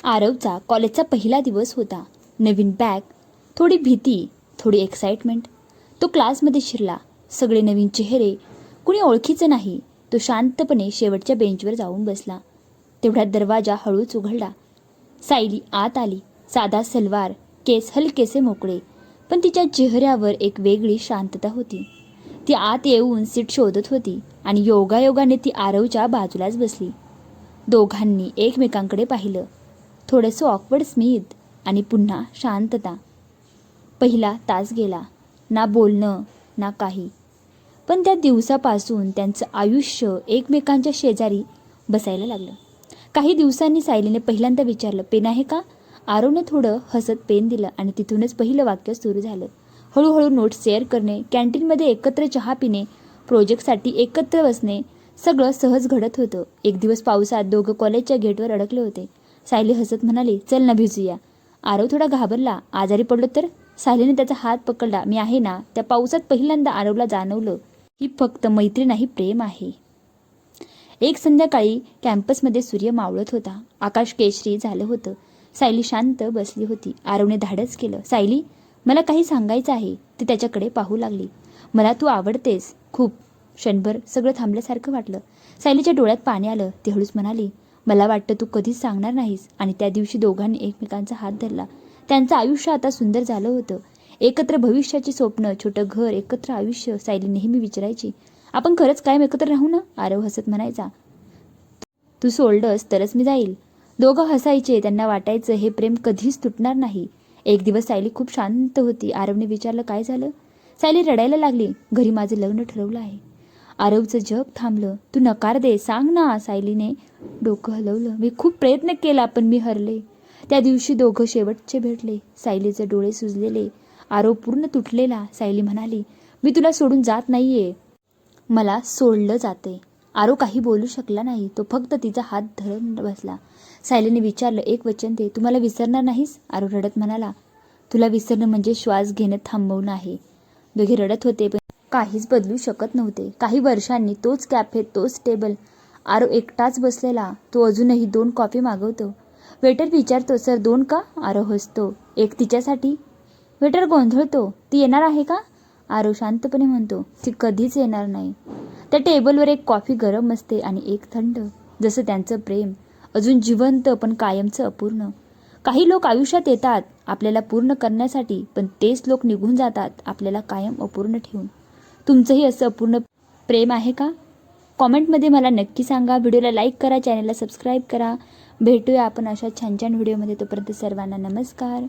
आरवचा कॉलेजचा पहिला दिवस होता. नवीन बॅग, थोडी भीती, थोडी एक्साइटमेंट. तो क्लासमध्ये शिरला. सगळे नवीन चेहरे, कुणी ओळखीचं नाही. तो शांतपणे शेवटच्या बेंचवर जाऊन बसला. तेवढ्यात दरवाजा हळूच उघडला. सायली आत आली. साधा सलवार, केस हलकेसे मोकळे, पण तिच्या चेहऱ्यावर एक वेगळी शांतता होती. ती आत येऊन सीट शोधत होती आणि योगायोगाने ती आरवच्या बाजूलाच बसली. दोघांनी एकमेकांकडे पाहिलं. थोडंसं ऑकवर्ड स्मित आणि पुन्हा शांतता. पहिला तास गेला. ना बोलणं ना काही. पण त्या दिवसापासून त्यांचं आयुष्य एकमेकांच्या शेजारी बसायला लागलं. काही दिवसांनी सायलीने पहिल्यांदा विचारलं, पेन आहे का? आरवने थोडं हसत पेन दिलं आणि तिथूनच पहिलं वाक्य सुरू झालं. हळूहळू नोट्स शेअर करणे, कॅन्टीनमध्ये एकत्र चहा पिणे, प्रोजेक्टसाठी एकत्र बसणे, सगळं सहज घडत होतं. एक दिवस पावसात दोघं कॉलेजच्या गेटवर अडकले होते. सायली हसत म्हणाली, चल ना भिजूया. आरव थोडा घाबरला, आजारी पडलो तर? सायलीने त्याचा हात पकडला. मी आहे ना. त्या पावसात पहिल्यांदा आरवला जाणवलं, ही फक्त मैत्री नाही, प्रेम आहे. एक संध्याकाळी कॅम्पसमध्ये सूर्य मावळत होता. आकाश केशरी झालं होतं. सायली शांत बसली होती. आरवने धाडस केलं, सायली, मला काही सांगायचं आहे. ती त्याच्याकडे पाहू लागली. मला तू आवडतेस खूप. क्षणभर सगळं थांबल्यासारखं वाटलं. सायलीच्या डोळ्यात पाणी आलं. ती हळूच म्हणाली, मला वाटतं तू कधीच सांगणार नाहीस. आणि त्या दिवशी दोघांनी एकमेकांचा हात धरला. त्यांचं आयुष्य आता सुंदर झालं होतं. एकत्र भविष्याची स्वप्न, छोटं घर, एकत्र आयुष्य. सायली नेहमी विचारायची, आपण खरंच कायम एकत्र राहू ना? आरव हसत म्हणायचा, तू सोडलंस तरच मी जाईल. दोघं हसायचे. त्यांना वाटायचं हे प्रेम कधीच तुटणार नाही. एक दिवस सायली खूप शांत होती. आरवने विचारलं, काय झालं? सायली रडायला लागली. घरी माझं लग्न ठरवलं आहे. आरवचं जग थांबलं. तू नकार दे, सांग ना. सायलीने डोकं हलवलं. मी खूप प्रयत्न केला पण मी हरले. त्या दिवशी दोघं शेवटचे भेटले. सायलीचे डोळे सुजलेले, आरव पूर्ण तुटलेला. सायली म्हणाली, मी तुला सोडून जात नाहीये, मला सोडलं जाते. आरव काही बोलू शकला नाही. तो फक्त तिचा हात धरून बसला. सायलीने विचारलं, एक वचन दे, तू मला विसरणार नाहीस? आरव रडत म्हणाला, तुला विसरणं म्हणजे श्वास घेणं थांबवणं आहे. दोघे रडत होते पण काहीच बदलू शकत नव्हते. काही वर्षांनी तोच कॅफे, तोच टेबल. आरव एकटाच बसलेला. तो अजूनही 2 कॉफी मागवतो. वेटर विचारतो, सर 2 का? आरव हसतो, एक तिच्यासाठी. वेटर गोंधळतो, ती येणार आहे का? आरव शांतपणे म्हणतो, ती कधीच येणार नाही. त्या टेबलवर एक कॉफी गरम असते आणि एक थंड. जसं त्यांचं प्रेम, अजून जिवंत पण कायमचं अपूर्ण. काही लोक आयुष्यात येतात आपल्याला पूर्ण करण्यासाठी, पण तेच लोक निघून जातात आपल्याला कायम अपूर्ण ठेवून. तुमचंही असं अपूर्ण प्रेम आहे का? कॉमेंटमध्ये मला नक्की सांगा. व्हिडिओला लाईक करा, चॅनलला सबस्क्राईब करा. भेटूया आपण अशा छान छान व्हिडिओमध्ये. तोपर्यंत सर्वांना नमस्कार.